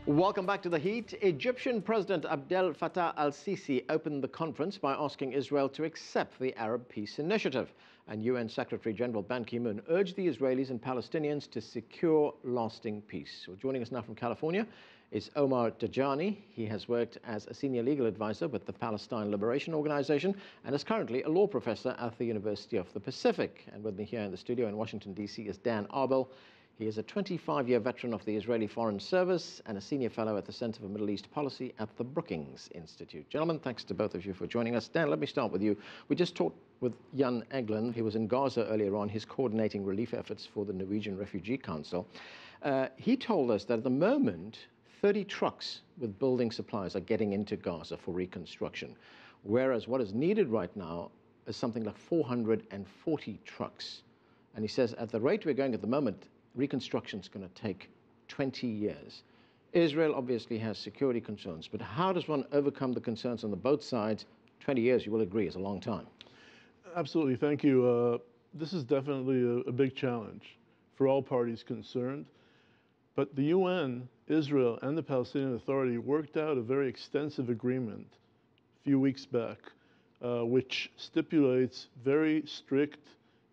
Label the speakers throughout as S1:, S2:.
S1: Welcome back to The Heat. Egyptian President Abdel Fattah al-Sisi opened the conference by asking Israel to accept the Arab Peace Initiative. And UN Secretary General Ban Ki-moon urged the Israelis and Palestinians to secure lasting peace. Well, joining us now from California is Omar Dajani. He has worked as a senior legal advisor with the Palestine Liberation Organization and is currently a law professor at the University of the Pacific. And with me here in the studio in Washington, D.C. is Dan Arbell. He is a 25-year veteran of the Israeli Foreign Service and a senior fellow at the Center for Middle East Policy at the Brookings Institute. Gentlemen, thanks to both of you for joining us. Dan, let me start with you. We just talked with Jan Egeland. He was in Gaza earlier on. He's coordinating relief efforts for the Norwegian Refugee Council. He told us that at the moment, 30 trucks with building supplies are getting into Gaza for reconstruction, whereas what is needed right now is something like 440 trucks. And he says at the rate we're going at the moment, reconstruction is going to take 20 years. Israel obviously has security concerns, but how does one overcome the concerns on the both sides? 20 years, you will agree, is a long time.
S2: Absolutely, thank you. This is definitely a big challenge for all parties concerned. But the UN, Israel, and the Palestinian Authority worked out a very extensive agreement a few weeks back, which stipulates very strict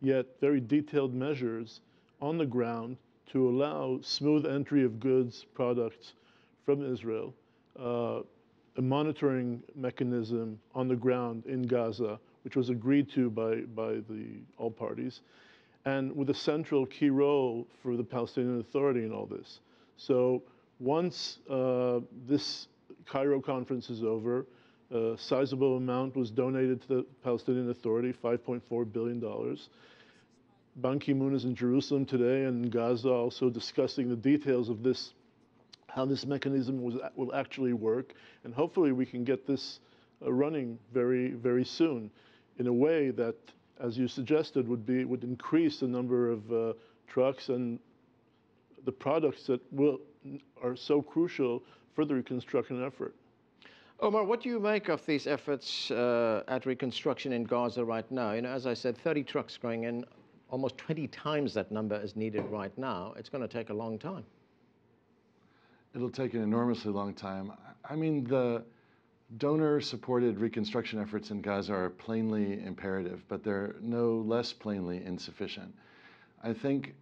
S2: yet very detailed measures on the ground to allow smooth entry of goods, products from Israel, a monitoring mechanism on the ground in Gaza, which was agreed to by all parties, and with a central key role for the Palestinian Authority in all this. So once this Cairo conference is over, a sizable amount was donated to the Palestinian Authority, $5.4 billion. Ban Ki-moon is in Jerusalem today and in Gaza also discussing the details of this, how this mechanism will actually work, and hopefully we can get this running very, very soon in a way that, as you suggested, would increase the number of trucks and the products that are so crucial for the reconstruction effort.
S1: Omar, what do you make of these efforts at reconstruction in Gaza right now? You know, as I said, 30 trucks going in. Almost 20 times that number is needed right now. It's going to take a long time.
S3: It'll take an enormously long time. I mean, the donor-supported reconstruction efforts in Gaza are plainly imperative, but they're no less plainly insufficient. I think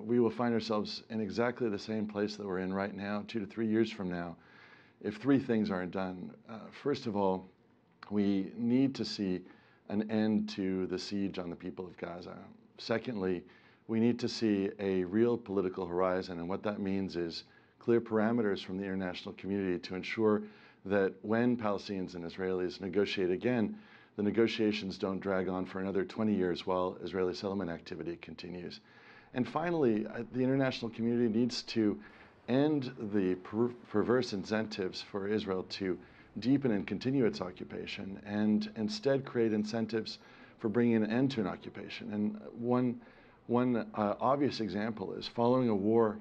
S3: we will find ourselves in exactly the same place that we're in right now, 2 to 3 years from now, if three things aren't done. First of all, we need to see an end to the siege on the people of Gaza. Secondly, we need to see a real political horizon, and what that means is clear parameters from the international community to ensure that when Palestinians and Israelis negotiate again, the negotiations don't drag on for another 20 years while Israeli settlement activity continues. And finally, the international community needs to end the perverse incentives for Israel to deepen and continue its occupation and instead create incentives for bringing an end to an occupation. And one obvious example is following a war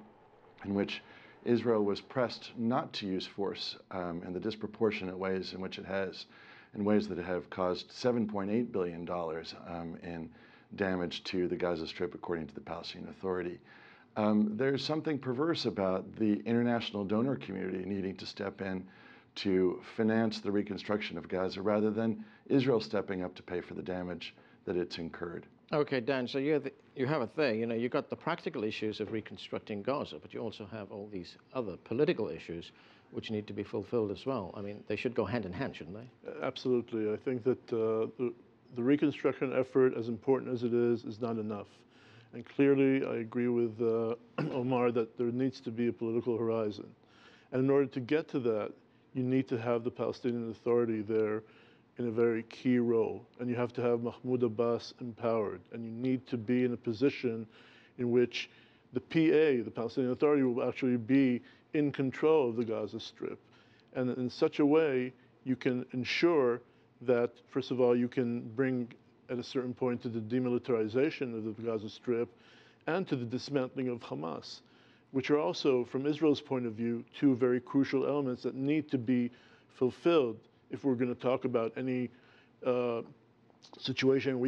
S3: in which Israel was pressed not to use force in the disproportionate ways in which it has, in ways that have caused $7.8 billion in damage to the Gaza Strip, according to the Palestinian Authority. There's something perverse about the international donor community needing to step in to finance the reconstruction of Gaza rather than Israel stepping up to pay for the damage that it's incurred.
S1: Okay, Dan, so you have it there. You know, you've got the practical issues of reconstructing Gaza, but you also have all these other political issues which need to be fulfilled as well. I mean, they should go hand in hand, shouldn't they?
S2: Absolutely. I think that the reconstruction effort, as important as it is not enough. And clearly, I agree with Omar that there needs to be a political horizon. And in order to get to that, you need to have the Palestinian Authority there in a very key role. And you have to have Mahmoud Abbas empowered. And you need to be in a position in which the PA, the Palestinian Authority, will actually be in control of the Gaza Strip. And in such a way, you can ensure that, first of all, you can bring at a certain point to the demilitarization of the Gaza Strip and to the dismantling of Hamas, which are also, from Israel's point of view, two very crucial elements that need to be fulfilled if we're going to talk about any situation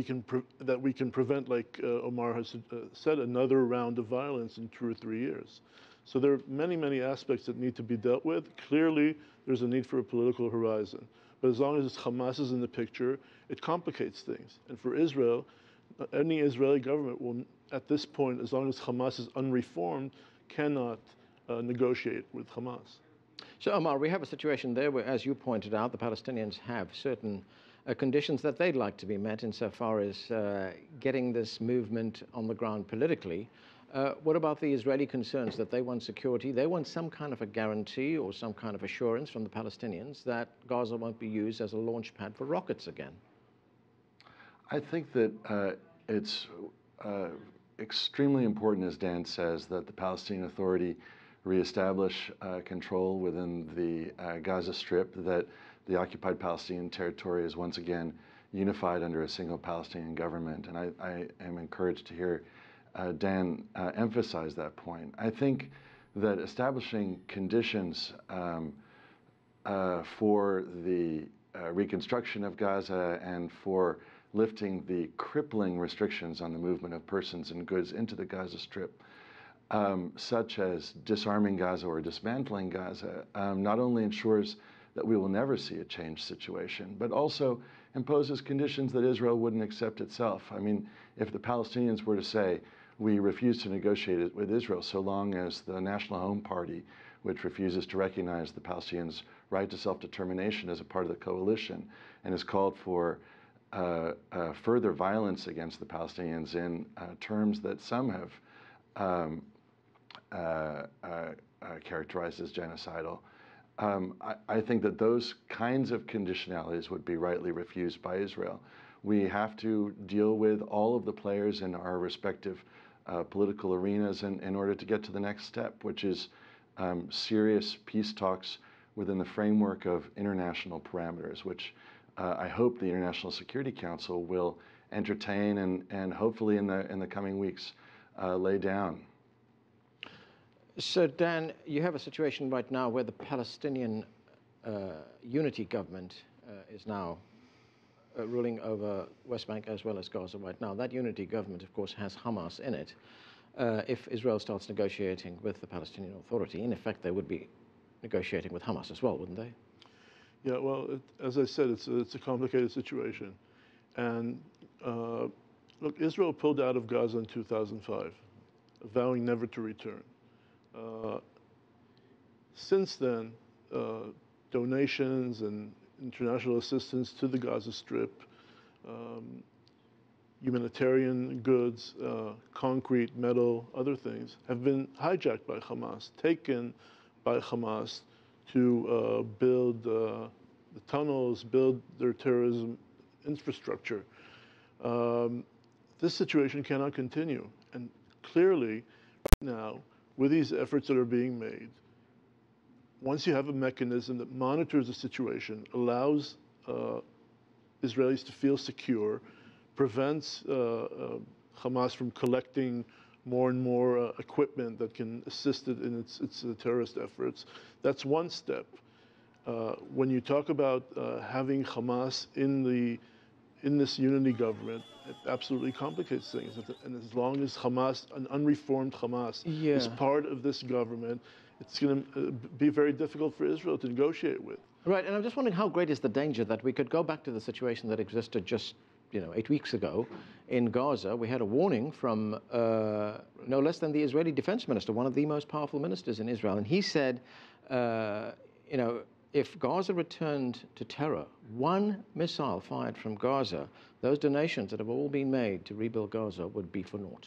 S2: that we can prevent, like Omar has said, another round of violence in 2 or 3 years. So there are many, many aspects that need to be dealt with. Clearly, there's a need for a political horizon. But as long as Hamas is in the picture, it complicates things. And for Israel, any Israeli government will, at this point, as long as Hamas is unreformed, cannot negotiate with Hamas.
S1: So, Omar, we have a situation there where, as you pointed out, the Palestinians have certain conditions that they'd like to be met insofar as getting this movement on the ground politically. What about the Israeli concerns that they want security? They want some kind of a guarantee or some kind of assurance from the Palestinians that Gaza won't be used as a launch pad for rockets again.
S3: I think that it's extremely important, as Dan says, that the Palestinian Authority reestablish control within the Gaza Strip, that the occupied Palestinian territory is once again unified under a single Palestinian government. And I am encouraged to hear Dan emphasize that point. I think that establishing conditions for the reconstruction of Gaza and for lifting the crippling restrictions on the movement of persons and goods into the Gaza Strip, such as disarming Gaza or dismantling Gaza, not only ensures that we will never see a changed situation, but also imposes conditions that Israel wouldn't accept itself. I mean, if the Palestinians were to say, we refuse to negotiate it with Israel so long as the National Home Party, which refuses to recognize the Palestinians' right to self-determination as a part of the coalition and has called for further violence against the Palestinians in terms that some have characterized as genocidal. I think that those kinds of conditionalities would be rightly refused by Israel. We have to deal with all of the players in our respective political arenas in order to get to the next step, which is serious peace talks within the framework of international parameters, which I hope the International Security Council will entertain and hopefully in the coming weeks lay down.
S1: So, Dan, you have a situation right now where the Palestinian unity government is now ruling over West Bank as well as Gaza right now. That unity government, of course, has Hamas in it. If Israel starts negotiating with the Palestinian Authority, in effect, they would be negotiating with Hamas as well, wouldn't they?
S2: Yeah, well, as I said, it's a complicated situation. And look, Israel pulled out of Gaza in 2005, vowing never to return. Since then, donations and international assistance to the Gaza Strip, humanitarian goods, concrete, metal, other things, have been hijacked by Hamas, taken by Hamas to build the tunnels, build their terrorism infrastructure. This situation cannot continue. And clearly, right now, with these efforts that are being made, once you have a mechanism that monitors the situation, allows Israelis to feel secure, prevents Hamas from collecting more and more equipment that can assist it in its terrorist efforts, that's one step. When you talk about having Hamas in this unity government, it absolutely complicates things. And as long as Hamas, an unreformed Hamas, is part of this government, it's going to be very difficult for Israel to negotiate with.
S1: Right, and I'm just wondering how great is the danger that we could go back to the situation that existed just 8 weeks ago in Gaza. We had a warning from no less than the Israeli defense minister, one of the most powerful ministers in Israel, and he said, if Gaza returned to terror, one missile fired from Gaza, those donations that have all been made to rebuild Gaza would be for naught.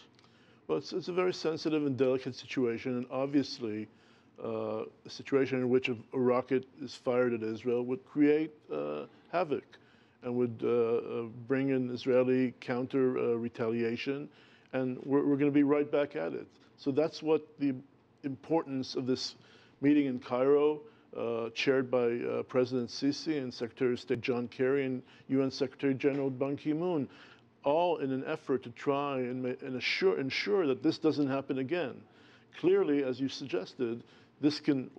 S2: Well, it's a very sensitive and delicate situation, and obviously a situation in which a rocket is fired at Israel would create havoc and would bring in Israeli counter retaliation, and we're going to be right back at it. So that's what the importance of this meeting in Cairo, chaired by President Sisi and Secretary of State John Kerry and UN Secretary General Ban Ki-moon, all in an effort to try and ensure that this doesn't happen again. Clearly, as you suggested, this can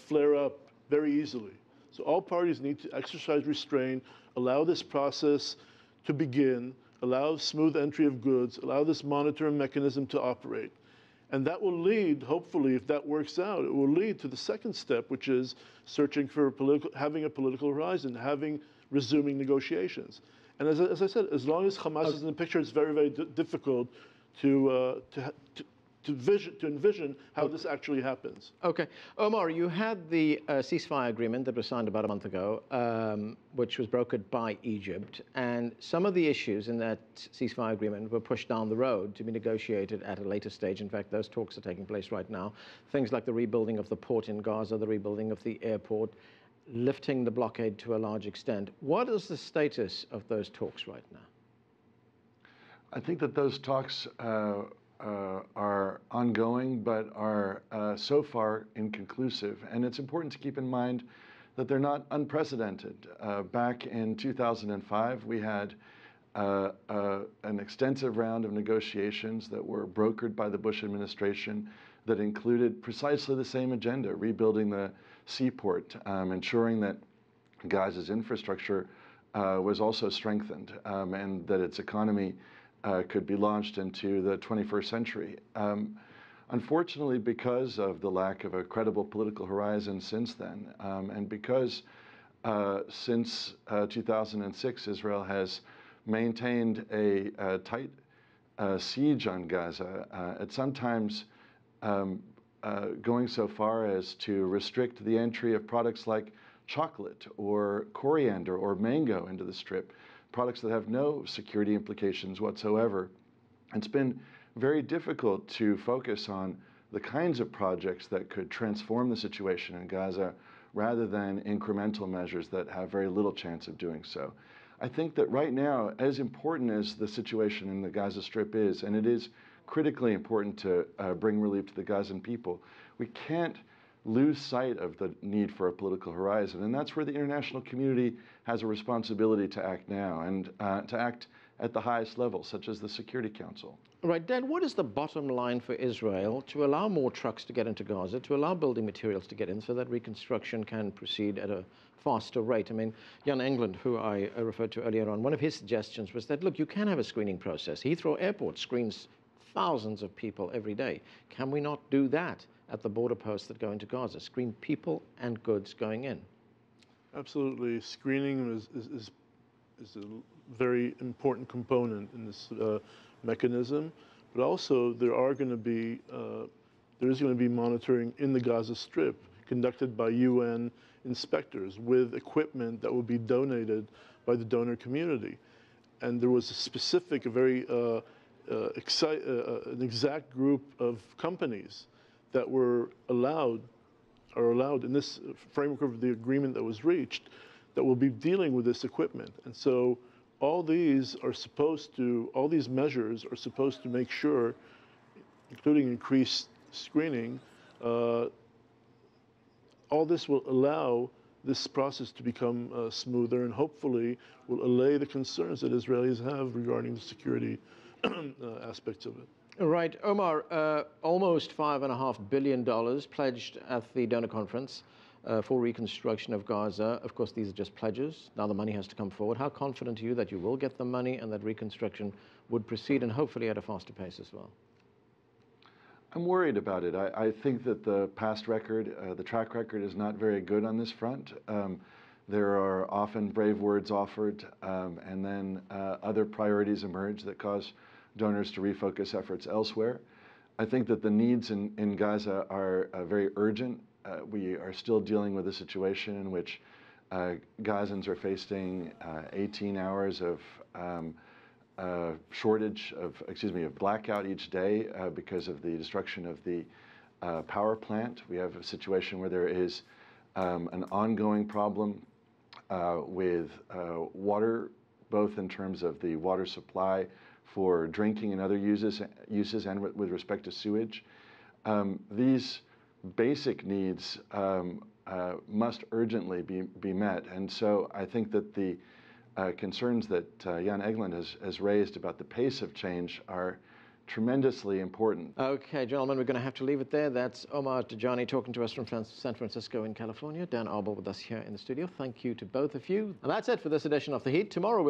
S2: flare up very easily. So all parties need to exercise restraint, allow this process to begin, allow smooth entry of goods, allow this monitoring mechanism to operate. And that will lead, hopefully, if that works out, it will lead to the second step, which is searching for having a political horizon, resuming negotiations. And as I said, as long as Hamas is in the picture, it's very, very difficult to envision how this actually happens.
S1: Okay. Omar, you had the ceasefire agreement that was signed about a month ago, which was brokered by Egypt, and some of the issues in that ceasefire agreement were pushed down the road to be negotiated at a later stage. In fact, those talks are taking place right now. Things like the rebuilding of the port in Gaza, the rebuilding of the airport, lifting the blockade to a large extent. What is the status of those talks right now?
S3: I think that those talks are ongoing, but are so far inconclusive. And it's important to keep in mind that they're not unprecedented. Back in 2005, we had an extensive round of negotiations that were brokered by the Bush administration that included precisely the same agenda: rebuilding the seaport, ensuring that Gaza's infrastructure was also strengthened, and that its economy could be launched into the 21st century. Unfortunately, because of the lack of a credible political horizon since then, and because since 2006, Israel has maintained a tight siege on Gaza, at sometimes going so far as to restrict the entry of products like chocolate or coriander or mango into the Strip, products that have no security implications whatsoever. It's been very difficult to focus on the kinds of projects that could transform the situation in Gaza rather than incremental measures that have very little chance of doing so. I think that right now, as important as the situation in the Gaza Strip is, and it is critically important to bring relief to the Gazan people, we can't lose sight of the need for a political horizon. And that's where the international community has a responsibility to act now, and to act at the highest level, such as the Security Council.
S1: Right, Dan, what is the bottom line for Israel to allow more trucks to get into Gaza, to allow building materials to get in so that reconstruction can proceed at a faster rate? I mean, Jan England, who I referred to earlier on, one of his suggestions was that, look, you can have a screening process. Heathrow Airport screens thousands of people every day. Can we not do that at the border posts that go into Gaza? Screen people and goods going in.
S2: Absolutely. Screening is a very important component in this mechanism, but also there is going to be monitoring in the Gaza Strip conducted by UN inspectors with equipment that will be donated by the donor community. And there was a specific, an exact group of companies that are allowed in this framework of the agreement that was reached, that will be dealing with this equipment. And so all these measures are supposed to make sure, including increased screening, all this will allow this process to become smoother, and hopefully will allay the concerns that Israelis have regarding the security aspects of it.
S1: Right, Omar, almost $5.5 billion pledged at the donor conference for reconstruction of Gaza. Of course, these are just pledges. Now the money has to come forward. How confident are you that you will get the money and that reconstruction would proceed, and hopefully at a faster pace as well?
S3: I'm worried about it. I think that the past record, the track record, is not very good on this front. There are often brave words offered, and then other priorities emerge that cause donors to refocus efforts elsewhere. I think that the needs in Gaza are very urgent. We are still dealing with a situation in which Gazans are facing 18 hours of blackout each day because of the destruction of the power plant. We have a situation where there is an ongoing problem with water, both in terms of the water supply for drinking and other uses and with respect to sewage. These basic needs must urgently be met. And so I think that the concerns that Jan Egeland has raised about the pace of change are tremendously important.
S1: Okay, gentlemen, we're going to have to leave it there. That's Omar Dajani talking to us from San Francisco in California. Dan Arbell with us here in the studio. Thank you to both of you. And that's it for this edition of The Heat. Tomorrow we'll